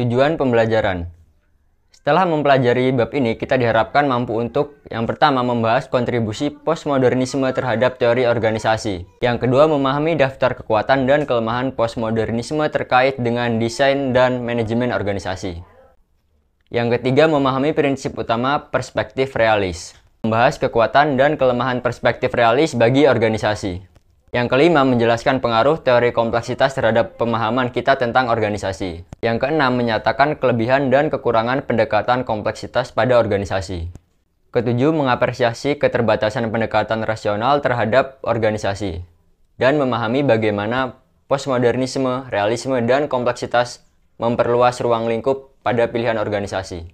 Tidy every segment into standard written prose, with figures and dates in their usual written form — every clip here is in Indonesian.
Tujuan pembelajaran. Setelah mempelajari bab ini, kita diharapkan mampu untuk yang pertama membahas kontribusi postmodernisme terhadap teori organisasi. Yang kedua, memahami daftar kekuatan dan kelemahan postmodernisme terkait dengan desain dan manajemen organisasi. Yang ketiga, memahami prinsip utama perspektif realis. Membahas kekuatan dan kelemahan perspektif realis bagi organisasi. Yang kelima, menjelaskan pengaruh teori kompleksitas terhadap pemahaman kita tentang organisasi. Yang keenam, menyatakan kelebihan dan kekurangan pendekatan kompleksitas pada organisasi. Ketujuh, mengapresiasi keterbatasan pendekatan rasional terhadap organisasi. Dan memahami bagaimana postmodernisme, realisme, dan kompleksitas memperluas ruang lingkup pada pilihan organisasi.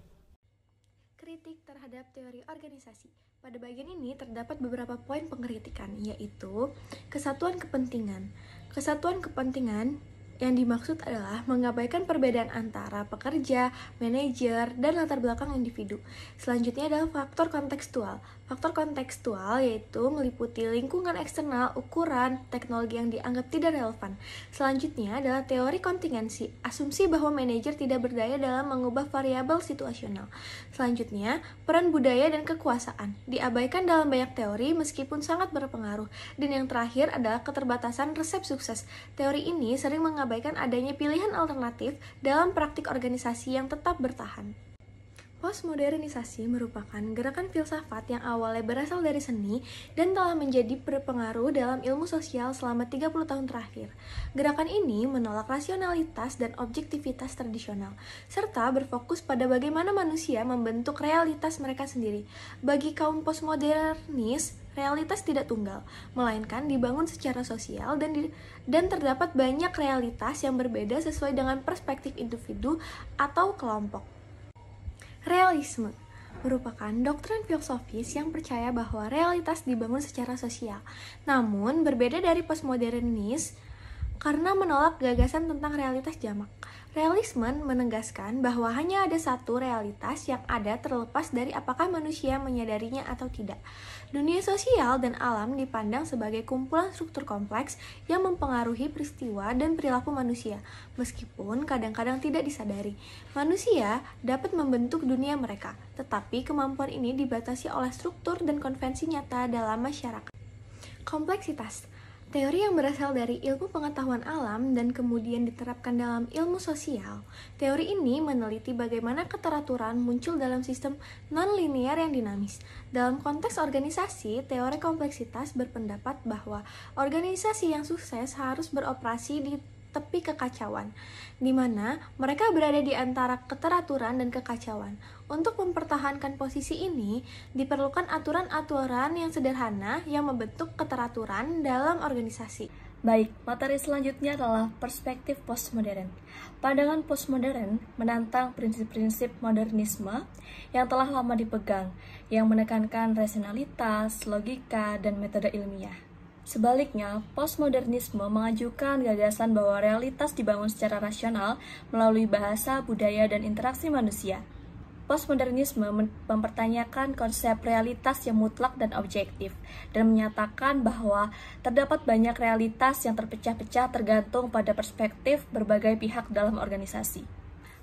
Kritik terhadap teori organisasi. Pada bagian ini terdapat beberapa poin pengkritikan, yaitu kesatuan kepentingan. Kesatuan kepentingan yang dimaksud adalah mengabaikan perbedaan antara pekerja, manajer, dan latar belakang individu. Selanjutnya adalah faktor kontekstual. Faktor kontekstual yaitu meliputi lingkungan eksternal, ukuran, teknologi yang dianggap tidak relevan. Selanjutnya adalah teori kontingensi, asumsi bahwa manajer tidak berdaya dalam mengubah variabel situasional. Selanjutnya, peran budaya dan kekuasaan diabaikan dalam banyak teori meskipun sangat berpengaruh. Dan yang terakhir adalah keterbatasan resep sukses. Teori ini sering mengabaikan adanya pilihan alternatif dalam praktik organisasi yang tetap bertahan. Postmodernisasi merupakan gerakan filsafat yang awalnya berasal dari seni dan telah menjadi berpengaruh dalam ilmu sosial selama 30 tahun terakhir. Gerakan ini menolak rasionalitas dan objektivitas tradisional, serta berfokus pada bagaimana manusia membentuk realitas mereka sendiri. Bagi kaum postmodernis, realitas tidak tunggal, melainkan dibangun secara sosial dan terdapat banyak realitas yang berbeda sesuai dengan perspektif individu atau kelompok. Realisme merupakan doktrin filosofis yang percaya bahwa realitas dibangun secara sosial. Namun, berbeda dari postmodernis karena menolak gagasan tentang realitas jamak. Realisme menegaskan bahwa hanya ada satu realitas yang ada terlepas dari apakah manusia menyadarinya atau tidak. Dunia sosial dan alam dipandang sebagai kumpulan struktur kompleks yang mempengaruhi peristiwa dan perilaku manusia, meskipun kadang-kadang tidak disadari. Manusia dapat membentuk dunia mereka, tetapi kemampuan ini dibatasi oleh struktur dan konvensi nyata dalam masyarakat. Kompleksitas teori yang berasal dari ilmu pengetahuan alam dan kemudian diterapkan dalam ilmu sosial. Teori ini meneliti bagaimana keteraturan muncul dalam sistem non-linear yang dinamis. Dalam konteks organisasi, teori kompleksitas berpendapat bahwa organisasi yang sukses harus beroperasi di tepi kekacauan, di mana mereka berada di antara keteraturan dan kekacauan. Untuk mempertahankan posisi ini, diperlukan aturan-aturan yang sederhana yang membentuk keteraturan dalam organisasi. Baik, materi selanjutnya adalah perspektif postmodern. Pandangan postmodern menantang prinsip-prinsip modernisme yang telah lama dipegang, yang menekankan rasionalitas, logika, dan metode ilmiah. Sebaliknya, postmodernisme mengajukan gagasan bahwa realitas dibangun secara rasional melalui bahasa, budaya, dan interaksi manusia. Postmodernisme mempertanyakan konsep realitas yang mutlak dan objektif, dan menyatakan bahwa terdapat banyak realitas yang terpecah-pecah tergantung pada perspektif berbagai pihak dalam organisasi.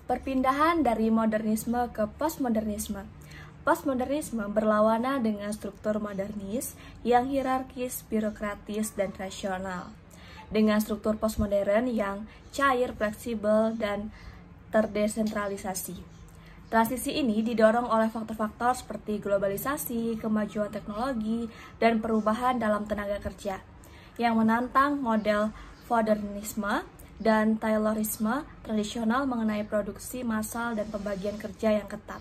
Perpindahan dari modernisme ke postmodernisme. Postmodernisme berlawanan dengan struktur modernis yang hierarkis, birokratis, dan rasional. Dengan struktur postmodern yang cair, fleksibel, dan terdesentralisasi. Transisi ini didorong oleh faktor-faktor seperti globalisasi, kemajuan teknologi, dan perubahan dalam tenaga kerja, yang menantang model Fordernisme dan Taylorisme tradisional mengenai produksi massal dan pembagian kerja yang ketat.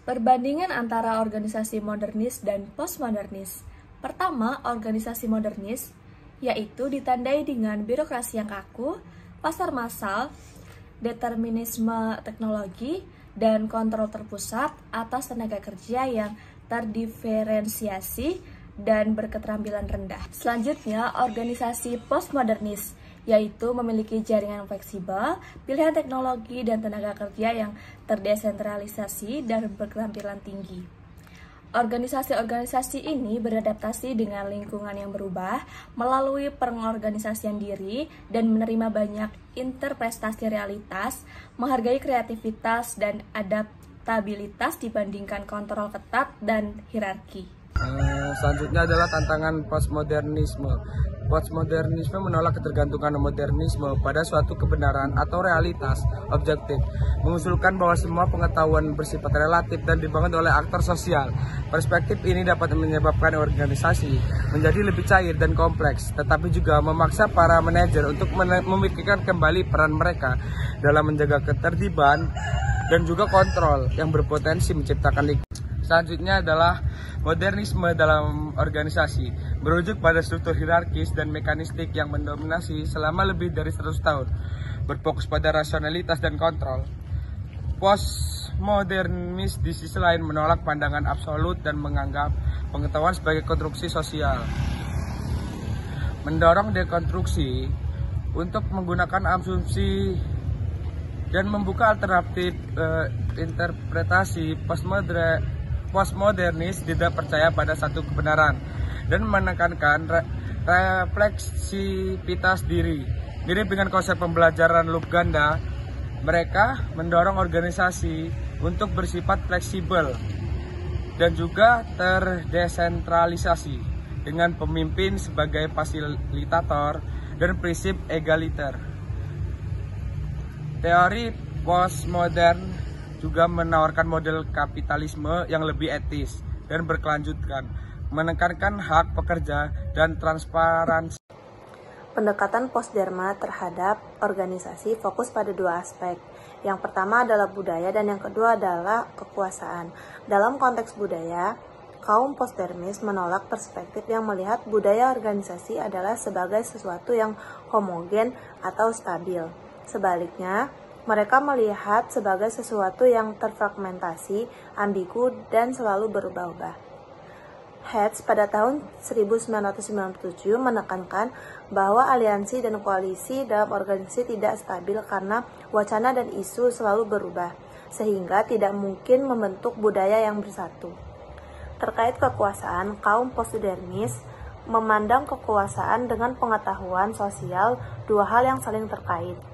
Perbandingan antara organisasi modernis dan postmodernis. Pertama, organisasi modernis, yaitu ditandai dengan birokrasi yang kaku, pasar massal, determinisme teknologi, dan kontrol terpusat atas tenaga kerja yang terdiferensiasi dan berketerampilan rendah. Selanjutnya, organisasi postmodernis, yaitu memiliki jaringan fleksibel, pilihan teknologi dan tenaga kerja yang terdesentralisasi dan berketerampilan tinggi. Organisasi-organisasi ini beradaptasi dengan lingkungan yang berubah melalui pengorganisasian diri dan menerima banyak interpretasi realitas, menghargai kreativitas dan adaptabilitas dibandingkan kontrol ketat dan hierarki. Selanjutnya adalah tantangan postmodernisme. Postmodernisme menolak ketergantungan modernisme pada suatu kebenaran atau realitas objektif, mengusulkan bahwa semua pengetahuan bersifat relatif dan dibangun oleh aktor sosial. Perspektif ini dapat menyebabkan organisasi menjadi lebih cair dan kompleks, tetapi juga memaksa para manajer untuk memikirkan kembali peran mereka dalam menjaga ketertiban dan juga kontrol yang berpotensi menciptakan lingkungan. Selanjutnya adalah modernisme dalam organisasi, merujuk pada struktur hierarkis dan mekanistik yang mendominasi selama lebih dari 100 tahun, berfokus pada rasionalitas dan kontrol. Postmodernis di sisi lain menolak pandangan absolut dan menganggap pengetahuan sebagai konstruksi sosial, mendorong dekonstruksi untuk menggunakan asumsi dan membuka alternatif interpretasi. Postmodernis tidak percaya pada satu kebenaran dan menekankan refleksivitas diri. Mirip dengan konsep pembelajaran loop ganda, mereka mendorong organisasi untuk bersifat fleksibel dan juga terdesentralisasi dengan pemimpin sebagai fasilitator dan prinsip egaliter. Teori postmodern juga menawarkan model kapitalisme yang lebih etis dan berkelanjutan, menekankan hak pekerja dan transparansi. Pendekatan postderma terhadap organisasi fokus pada dua aspek. Yang pertama adalah budaya dan yang kedua adalah kekuasaan. Dalam konteks budaya, kaum postdermis menolak perspektif yang melihat budaya organisasi adalah sebagai sesuatu yang homogen atau stabil. Sebaliknya, mereka melihat sebagai sesuatu yang terfragmentasi, ambigu, dan selalu berubah-ubah. Hertz pada tahun 1997 menekankan bahwa aliansi dan koalisi dalam organisasi tidak stabil karena wacana dan isu selalu berubah, sehingga tidak mungkin membentuk budaya yang bersatu. Terkait kekuasaan, kaum postmodernis memandang kekuasaan dengan pengetahuan sosial dua hal yang saling terkait.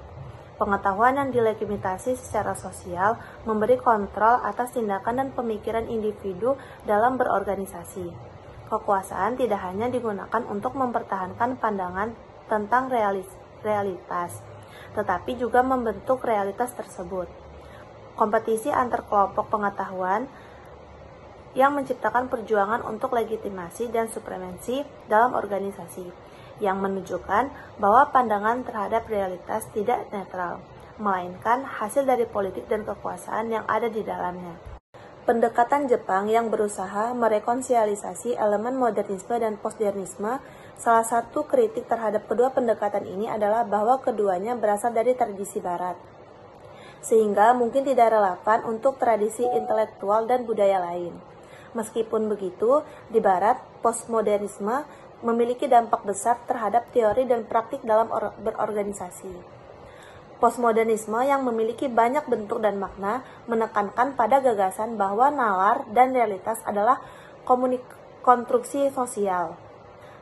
Pengetahuan yang dilegitimasi secara sosial memberi kontrol atas tindakan dan pemikiran individu dalam berorganisasi. Kekuasaan tidak hanya digunakan untuk mempertahankan pandangan tentang realitas, tetapi juga membentuk realitas tersebut. Kompetisi antar kelompok pengetahuan yang menciptakan perjuangan untuk legitimasi dan supremasi dalam organisasi, yang menunjukkan bahwa pandangan terhadap realitas tidak netral, melainkan hasil dari politik dan kekuasaan yang ada di dalamnya. Pendekatan Jepang yang berusaha merekonsiliasi elemen modernisme dan postmodernisme, salah satu kritik terhadap kedua pendekatan ini adalah bahwa keduanya berasal dari tradisi barat, sehingga mungkin tidak relevan untuk tradisi intelektual dan budaya lain. Meskipun begitu, di barat, postmodernisme memiliki dampak besar terhadap teori dan praktik dalam berorganisasi. Postmodernisme yang memiliki banyak bentuk dan makna menekankan pada gagasan bahwa nalar dan realitas adalah konstruksi sosial.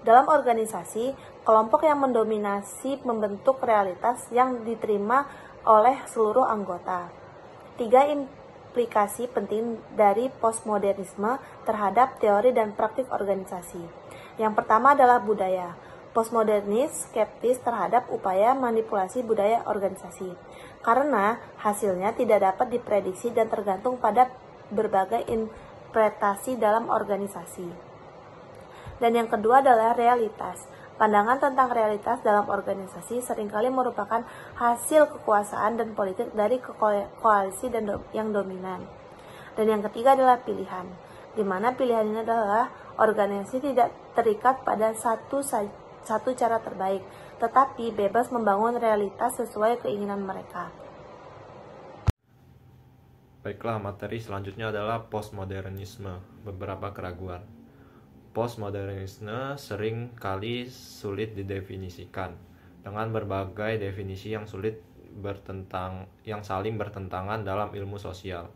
Dalam organisasi, kelompok yang mendominasi membentuk realitas yang diterima oleh seluruh anggota. 3 implikasi penting dari postmodernisme terhadap teori dan praktik organisasi. Yang pertama adalah budaya. Postmodernis skeptis terhadap upaya manipulasi budaya organisasi, karena hasilnya tidak dapat diprediksi dan tergantung pada berbagai interpretasi dalam organisasi. Dan yang kedua adalah realitas. Pandangan tentang realitas dalam organisasi seringkali merupakan hasil kekuasaan dan politik dari koalisi yang dominan. Dan yang ketiga adalah pilihan, di mana pilihan ini adalah organisasi tidak terikat pada satu cara terbaik, tetapi bebas membangun realitas sesuai keinginan mereka. Baiklah, materi selanjutnya adalah postmodernisme, beberapa keraguan. Postmodernisme sering kali sulit didefinisikan dengan berbagai definisi yang saling bertentangan dalam ilmu sosial.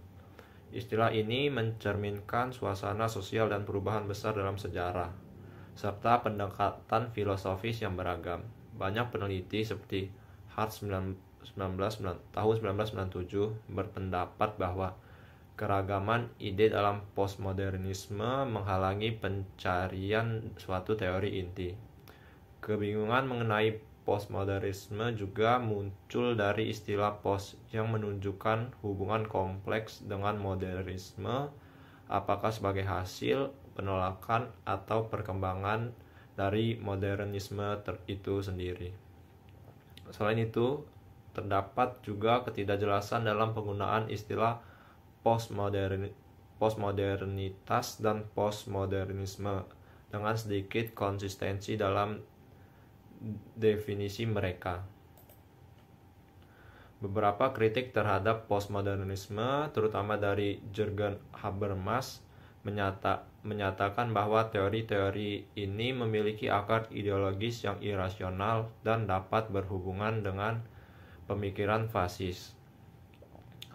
Istilah ini mencerminkan suasana sosial dan perubahan besar dalam sejarah, serta pendekatan filosofis yang beragam. Banyak peneliti seperti Hart tahun 1997 berpendapat bahwa keragaman ide dalam postmodernisme menghalangi pencarian suatu teori inti. Kebingungan mengenai postmodernisme juga muncul dari istilah post yang menunjukkan hubungan kompleks dengan modernisme, apakah sebagai hasil penolakan atau perkembangan dari modernisme itu sendiri. Selain itu, terdapat juga ketidakjelasan dalam penggunaan istilah postmodernitas dan postmodernisme dengan sedikit konsistensi dalam definisi mereka. Beberapa kritik terhadap postmodernisme, terutama dari Jürgen Habermas, menyatakan bahwa teori-teori ini memiliki akar ideologis yang irasional dan dapat berhubungan dengan pemikiran fasis.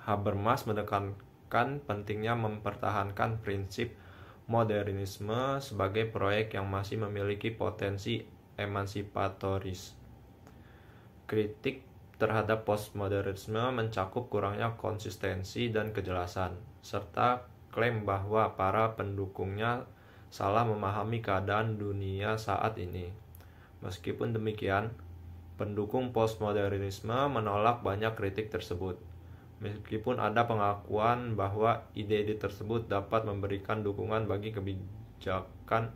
Habermas menekankan pentingnya mempertahankan prinsip modernisme sebagai proyek yang masih memiliki potensi emansipatoris. Kritik terhadap postmodernisme mencakup kurangnya konsistensi dan kejelasan, serta klaim bahwa para pendukungnya salah memahami keadaan dunia saat ini. Meskipun demikian, pendukung postmodernisme menolak banyak kritik tersebut. Meskipun ada pengakuan bahwa ide-ide tersebut dapat memberikan dukungan bagi kebijakan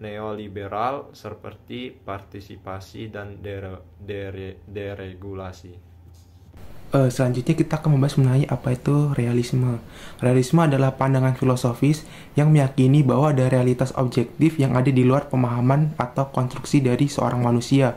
neoliberal seperti partisipasi dan deregulasi. Selanjutnya kita akan membahas mengenai apa itu realisme. Realisme adalah pandangan filosofis yang meyakini bahwa ada realitas objektif yang ada di luar pemahaman atau konstruksi dari seorang manusia.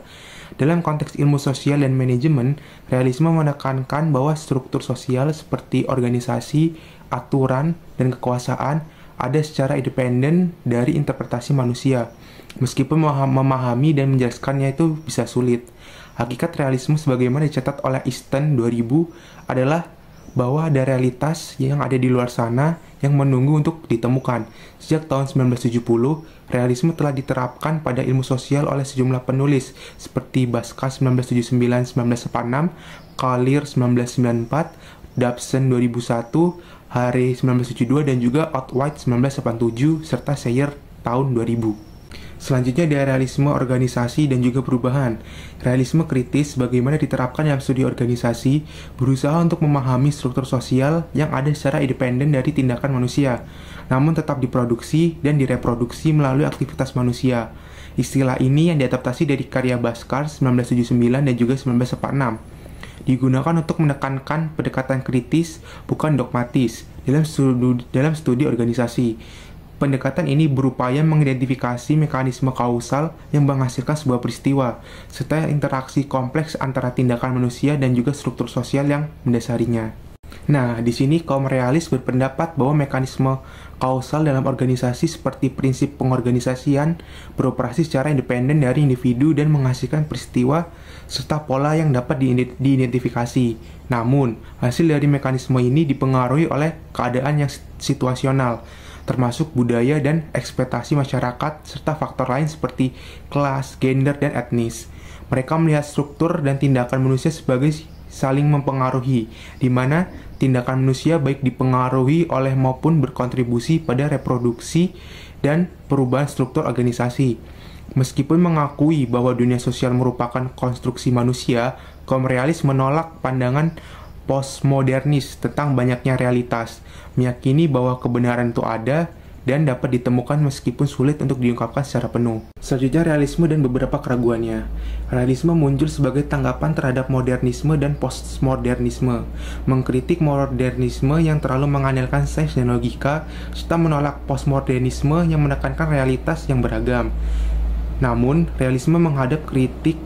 Dalam konteks ilmu sosial dan manajemen, realisme menekankan bahwa struktur sosial seperti organisasi, aturan, dan kekuasaan ada secara independen dari interpretasi manusia. Meskipun memahami dan menjelaskannya itu bisa sulit. Hakikat realisme sebagaimana dicatat oleh Easton 2000 adalah bahwa ada realitas yang ada di luar sana yang menunggu untuk ditemukan. Sejak tahun 1970, realisme telah diterapkan pada ilmu sosial oleh sejumlah penulis seperti Baskar 1999-1946, Collier 1994, Dobson 2001, Harey 1972, dan juga Otway 1987, serta Sayer tahun 2000. Selanjutnya ada realisme organisasi dan juga perubahan. Realisme kritis bagaimana diterapkan dalam studi organisasi, berusaha untuk memahami struktur sosial yang ada secara independen dari tindakan manusia, namun tetap diproduksi dan direproduksi melalui aktivitas manusia. Istilah ini yang diadaptasi dari karya Baskar 1979 dan juga 1946. Digunakan untuk menekankan pendekatan kritis, bukan dogmatis, dalam studi organisasi. Pendekatan ini berupaya mengidentifikasi mekanisme kausal yang menghasilkan sebuah peristiwa, serta interaksi kompleks antara tindakan manusia dan juga struktur sosial yang mendasarinya. Nah, di sini kaum realis berpendapat bahwa mekanisme kausal dalam organisasi seperti prinsip pengorganisasian beroperasi secara independen dari individu dan menghasilkan peristiwa serta pola yang dapat diidentifikasi. Namun, hasil dari mekanisme ini dipengaruhi oleh keadaan yang situasional, termasuk budaya dan ekspektasi masyarakat serta faktor lain seperti kelas, gender, dan etnis. Mereka melihat struktur dan tindakan manusia sebagai saling mempengaruhi, di mana tindakan manusia baik dipengaruhi oleh maupun berkontribusi pada reproduksi dan perubahan struktur organisasi. Meskipun mengakui bahwa dunia sosial merupakan konstruksi manusia, kaum realis menolak pandangan postmodernis tentang banyaknya realitas, meyakini bahwa kebenaran itu ada dan dapat ditemukan meskipun sulit untuk diungkapkan secara penuh. Selanjutnya, realisme dan beberapa keraguannya. Realisme muncul sebagai tanggapan terhadap modernisme dan postmodernisme, mengkritik modernisme yang terlalu mengandalkan sains dan logika, serta menolak postmodernisme yang menekankan realitas yang beragam. Namun, realisme menghadap kritik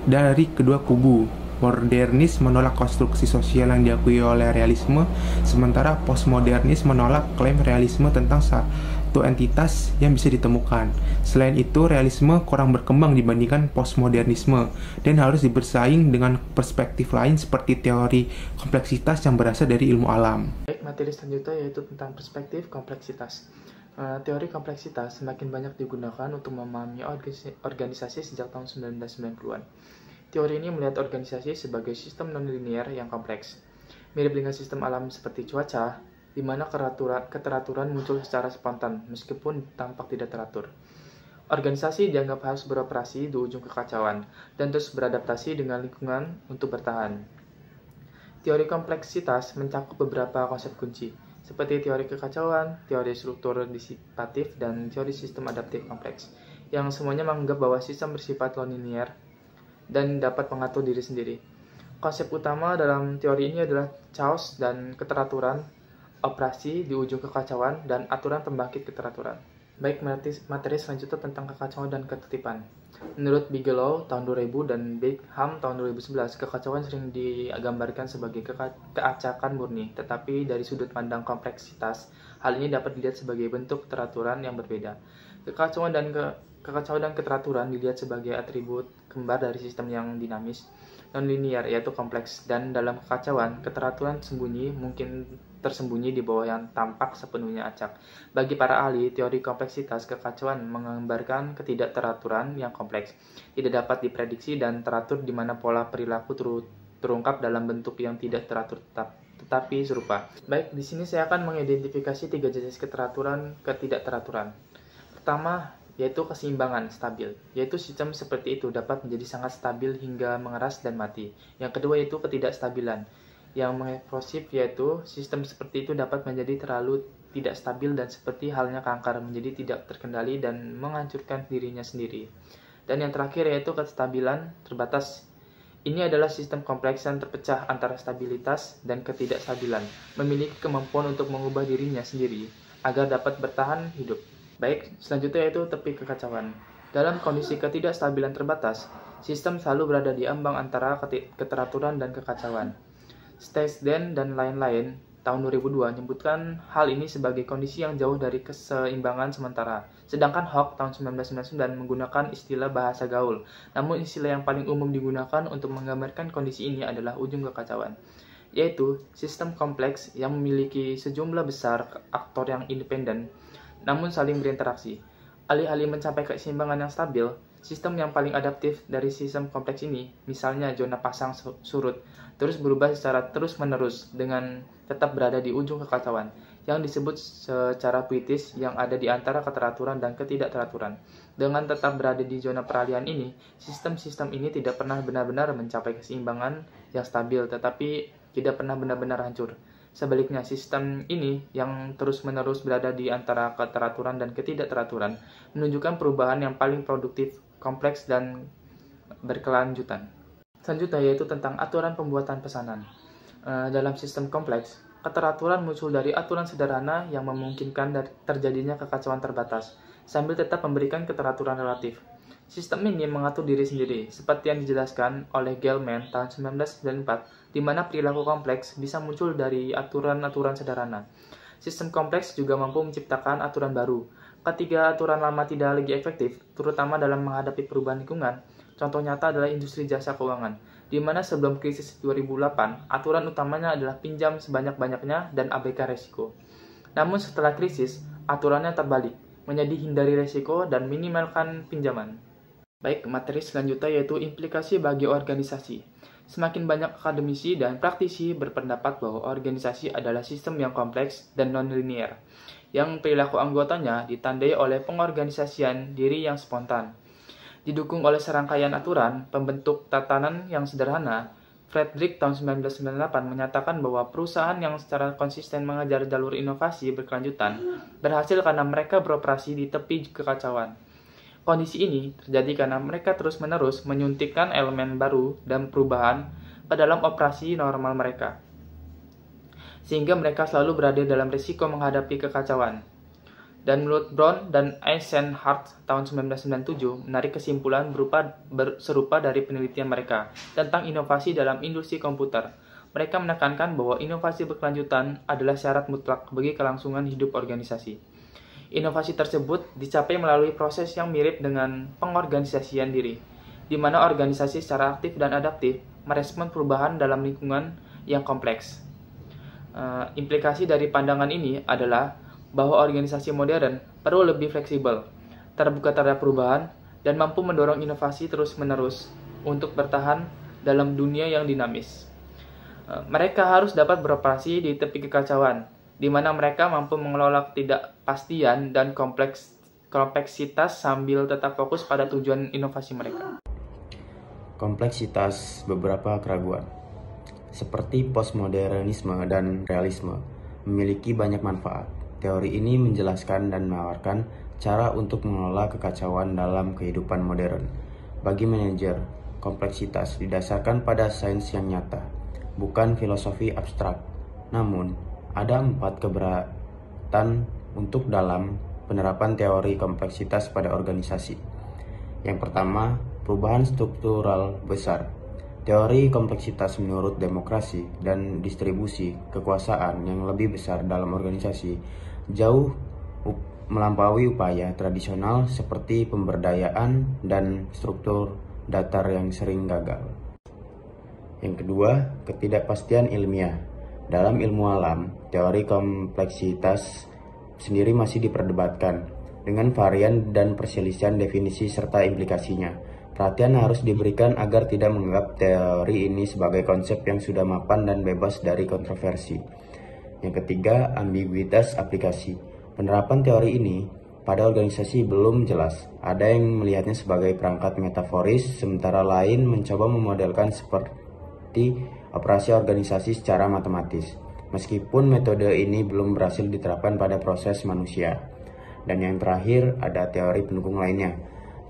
dari kedua kubu. Modernis menolak konstruksi sosial yang diakui oleh realisme, sementara postmodernis menolak klaim realisme tentang satu entitas yang bisa ditemukan. Selain itu, realisme kurang berkembang dibandingkan postmodernisme dan harus bersaing dengan perspektif lain seperti teori kompleksitas yang berasal dari ilmu alam. Baik, materi selanjutnya yaitu tentang perspektif kompleksitas. Teori kompleksitas semakin banyak digunakan untuk memahami organisasi sejak tahun 1990-an. Teori ini melihat organisasi sebagai sistem non-linear yang kompleks. Mirip dengan sistem alam seperti cuaca, di mana keteraturan muncul secara spontan meskipun tampak tidak teratur. Organisasi dianggap harus beroperasi di ujung kekacauan dan terus beradaptasi dengan lingkungan untuk bertahan. Teori kompleksitas mencakup beberapa konsep kunci, seperti teori kekacauan, teori struktur disipatif, dan teori sistem adaptif kompleks, yang semuanya menganggap bahwa sistem bersifat non-linear dan dapat mengatur diri sendiri. Konsep utama dalam teori ini adalah chaos dan keteraturan, operasi di ujung kekacauan, dan aturan pembangkit keteraturan. Baik, materi selanjutnya tentang kekacauan dan ketertiban. Menurut Bigelow tahun 2000 dan Bingham tahun 2011, kekacauan sering digambarkan sebagai keacakan murni, tetapi dari sudut pandang kompleksitas, hal ini dapat dilihat sebagai bentuk keteraturan yang berbeda. Kekacauan dan keteraturan dilihat sebagai atribut kembar dari sistem yang dinamis, non-linear yaitu kompleks, dan dalam kekacauan, keteraturan mungkin tersembunyi di bawah yang tampak sepenuhnya acak. Bagi para ahli, teori kompleksitas kekacauan menggambarkan ketidakteraturan yang kompleks, tidak dapat diprediksi dan teratur di mana pola perilaku terungkap dalam bentuk yang tidak teratur tetapi serupa. Baik, di sini saya akan mengidentifikasi 3 jenis ketidakteraturan. Pertama, yaitu keseimbangan stabil, yaitu sistem seperti itu dapat menjadi sangat stabil hingga mengeras dan mati. Yang kedua yaitu ketidakstabilan, yang mengeksplosif, yaitu sistem seperti itu dapat menjadi terlalu tidak stabil dan seperti halnya kanker menjadi tidak terkendali dan menghancurkan dirinya sendiri. Dan yang terakhir yaitu kestabilan terbatas. Ini adalah sistem kompleks yang terpecah antara stabilitas dan ketidakstabilan, memiliki kemampuan untuk mengubah dirinya sendiri agar dapat bertahan hidup. Baik, selanjutnya yaitu tepi kekacauan. Dalam kondisi ketidakstabilan terbatas, sistem selalu berada di ambang antara keteraturan dan kekacauan. Steisden dan lain-lain tahun 2002 menyebutkan hal ini sebagai kondisi yang jauh dari keseimbangan sementara. Sedangkan Hock tahun 1999 menggunakan istilah bahasa gaul. Namun istilah yang paling umum digunakan untuk menggambarkan kondisi ini adalah ujung kekacauan, yaitu sistem kompleks yang memiliki sejumlah besar aktor yang independen namun saling berinteraksi. Alih-alih mencapai keseimbangan yang stabil, sistem yang paling adaptif dari sistem kompleks ini, misalnya zona pasang surut, terus berubah secara terus-menerus dengan tetap berada di ujung kekacauan, yang disebut secara puitis yang ada di antara keteraturan dan ketidakteraturan. Dengan tetap berada di zona peralihan ini, sistem-sistem ini tidak pernah benar-benar mencapai keseimbangan yang stabil, tetapi tidak pernah benar-benar hancur. Sebaliknya, sistem ini yang terus-menerus berada di antara keteraturan dan ketidakteraturan menunjukkan perubahan yang paling produktif, kompleks, dan berkelanjutan. Selanjutnya yaitu tentang aturan pembuatan pesanan. Dalam sistem kompleks, keteraturan muncul dari aturan sederhana yang memungkinkan terjadinya kekacauan terbatas, sambil tetap memberikan keteraturan relatif. Sistem ini mengatur diri sendiri, seperti yang dijelaskan oleh Gell-Mann tahun 1994, di mana perilaku kompleks bisa muncul dari aturan-aturan sederhana. Sistem kompleks juga mampu menciptakan aturan baru. Ketika aturan lama tidak lagi efektif, terutama dalam menghadapi perubahan lingkungan, contoh nyata adalah industri jasa keuangan, di mana sebelum krisis 2008, aturan utamanya adalah pinjam sebanyak-banyaknya dan abaikan resiko. Namun setelah krisis, aturannya terbalik, menjadi hindari resiko dan minimalkan pinjaman. Baik, materi selanjutnya yaitu implikasi bagi organisasi. Semakin banyak akademisi dan praktisi berpendapat bahwa organisasi adalah sistem yang kompleks dan non-linear, yang perilaku anggotanya ditandai oleh pengorganisasian diri yang spontan. Didukung oleh serangkaian aturan, pembentuk tatanan yang sederhana, Frederick tahun 1998 menyatakan bahwa perusahaan yang secara konsisten mengejar jalur inovasi berkelanjutan berhasil karena mereka beroperasi di tepi kekacauan. Kondisi ini terjadi karena mereka terus-menerus menyuntikkan elemen baru dan perubahan ke dalam operasi normal mereka, sehingga mereka selalu berada dalam risiko menghadapi kekacauan. Dan menurut Brown dan Eisenhardt tahun 1997 menarik kesimpulan serupa dari penelitian mereka tentang inovasi dalam industri komputer. Mereka menekankan bahwa inovasi berkelanjutan adalah syarat mutlak bagi kelangsungan hidup organisasi. Inovasi tersebut dicapai melalui proses yang mirip dengan pengorganisasian diri, di mana organisasi secara aktif dan adaptif merespon perubahan dalam lingkungan yang kompleks. Implikasi dari pandangan ini adalah bahwa organisasi modern perlu lebih fleksibel, terbuka terhadap perubahan, dan mampu mendorong inovasi terus-menerus untuk bertahan dalam dunia yang dinamis. Mereka harus dapat beroperasi di tepi kekacauan, di mana mereka mampu mengelola ketidakpastian dan kompleksitas sambil tetap fokus pada tujuan inovasi mereka. Kompleksitas beberapa keraguan, seperti postmodernisme dan realisme, memiliki banyak manfaat. Teori ini menjelaskan dan menawarkan cara untuk mengelola kekacauan dalam kehidupan modern. Bagi manajer, kompleksitas didasarkan pada sains yang nyata, bukan filosofi abstrak. Namun, ada 4 keberatan untuk dalam penerapan teori kompleksitas pada organisasi. Yang pertama, perubahan struktural besar. Teori kompleksitas menurut demokrasi dan distribusi kekuasaan yang lebih besar dalam organisasi jauh melampaui upaya tradisional seperti pemberdayaan dan struktur datar yang sering gagal. Yang kedua, ketidakpastian ilmiah. Dalam ilmu alam, teori kompleksitas sendiri masih diperdebatkan dengan varian dan perselisihan definisi serta implikasinya. Perhatian harus diberikan agar tidak menganggap teori ini sebagai konsep yang sudah mapan dan bebas dari kontroversi. Yang ketiga, ambiguitas aplikasi. Penerapan teori ini pada organisasi belum jelas. Ada yang melihatnya sebagai perangkat metaforis, sementara lain mencoba memodelkan seperti operasi organisasi secara matematis. Meskipun metode ini belum berhasil diterapkan pada proses manusia. Dan yang terakhir, ada teori pendukung lainnya.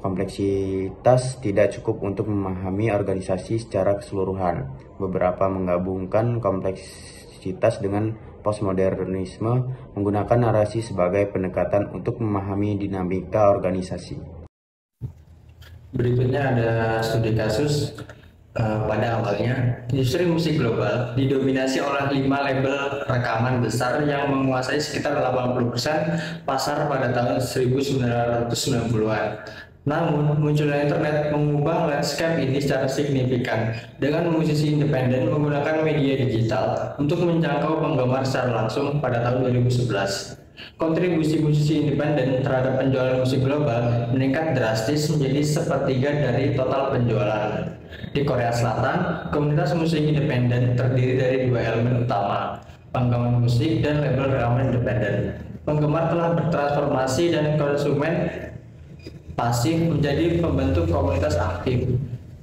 Kompleksitas tidak cukup untuk memahami organisasi secara keseluruhan. Beberapa menggabungkan kompleksitas dengan postmodernisme, menggunakan narasi sebagai pendekatan untuk memahami dinamika organisasi. Berikutnya ada studi kasus. Pada awalnya, industri musik global didominasi oleh 5 label rekaman besar yang menguasai sekitar 80% pasar pada tahun 1990-an. Namun, munculnya internet mengubah landscape ini secara signifikan dengan musisi independen menggunakan media digital untuk menjangkau penggemar secara langsung pada tahun 2011. Kontribusi musisi independen terhadap penjualan musik global meningkat drastis menjadi sepertiga dari total penjualan. Di Korea Selatan, komunitas musik independen terdiri dari 2 elemen utama, penggemar musik dan label rekaman independen. Penggemar telah bertransformasi dan konsumen pasif menjadi pembentuk komunitas aktif,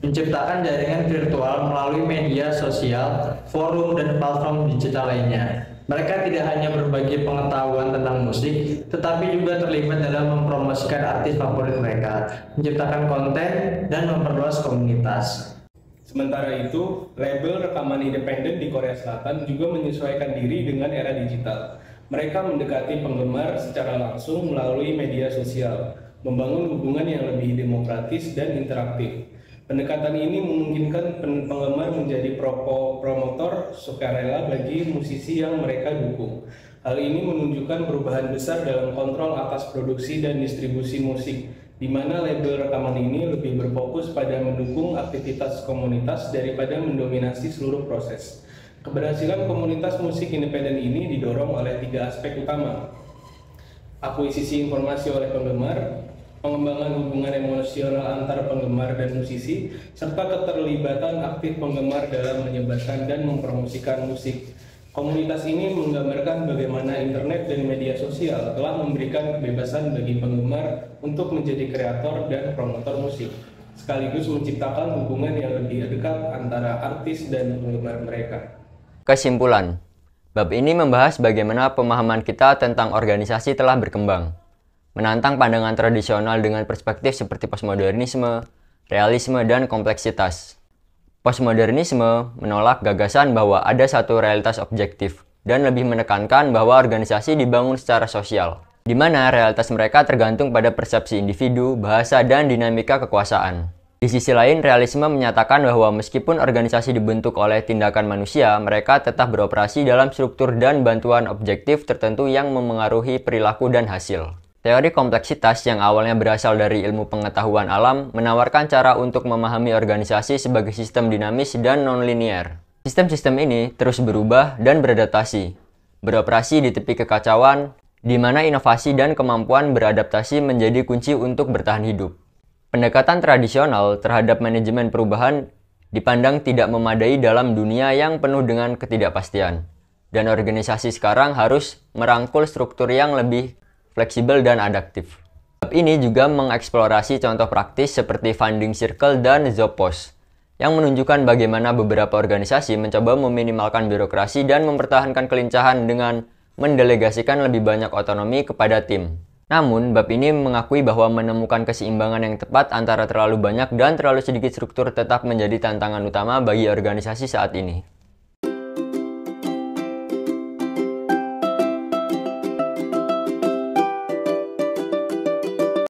menciptakan jaringan virtual melalui media sosial, forum, dan platform digital lainnya. Mereka tidak hanya berbagi pengetahuan tentang musik, tetapi juga terlibat dalam mempromosikan artis favorit mereka, menciptakan konten, dan memperluas komunitas. Sementara itu, label rekaman independen di Korea Selatan juga menyesuaikan diri dengan era digital. Mereka mendekati penggemar secara langsung melalui media sosial, membangun hubungan yang lebih demokratis dan interaktif. Pendekatan ini memungkinkan penggemar menjadi promotor sukarela bagi musisi yang mereka dukung. Hal ini menunjukkan perubahan besar dalam kontrol atas produksi dan distribusi musik, di mana label rekaman ini lebih berfokus pada mendukung aktivitas komunitas daripada mendominasi seluruh proses. Keberhasilan komunitas musik independen ini didorong oleh 3 aspek utama: akuisisi informasi oleh penggemar, pengembangan hubungan emosional antar penggemar dan musisi, serta keterlibatan aktif penggemar dalam menyebarkan dan mempromosikan musik. Komunitas ini menggambarkan bagaimana internet dan media sosial telah memberikan kebebasan bagi penggemar untuk menjadi kreator dan promotor musik, sekaligus menciptakan hubungan yang lebih dekat antara artis dan penggemar mereka. Kesimpulan, bab ini membahas bagaimana pemahaman kita tentang organisasi telah berkembang, menantang pandangan tradisional dengan perspektif seperti postmodernisme, realisme, dan kompleksitas. Postmodernisme menolak gagasan bahwa ada satu realitas objektif dan lebih menekankan bahwa organisasi dibangun secara sosial, di mana realitas mereka tergantung pada persepsi individu, bahasa, dan dinamika kekuasaan. Di sisi lain, realisme menyatakan bahwa meskipun organisasi dibentuk oleh tindakan manusia, mereka tetap beroperasi dalam struktur dan bantuan objektif tertentu yang memengaruhi perilaku dan hasil. Teori kompleksitas yang awalnya berasal dari ilmu pengetahuan alam menawarkan cara untuk memahami organisasi sebagai sistem dinamis dan non-linear. Sistem-sistem ini terus berubah dan beradaptasi, beroperasi di tepi kekacauan, di mana inovasi dan kemampuan beradaptasi menjadi kunci untuk bertahan hidup. Pendekatan tradisional terhadap manajemen perubahan dipandang tidak memadai dalam dunia yang penuh dengan ketidakpastian, dan organisasi sekarang harus merangkul struktur yang lebih fleksibel dan adaptif. Bab ini juga mengeksplorasi contoh praktis seperti funding circle dan job post, yang menunjukkan bagaimana beberapa organisasi mencoba meminimalkan birokrasi dan mempertahankan kelincahan dengan mendelegasikan lebih banyak otonomi kepada tim. Namun, bab ini mengakui bahwa menemukan keseimbangan yang tepat antara terlalu banyak dan terlalu sedikit struktur tetap menjadi tantangan utama bagi organisasi saat ini.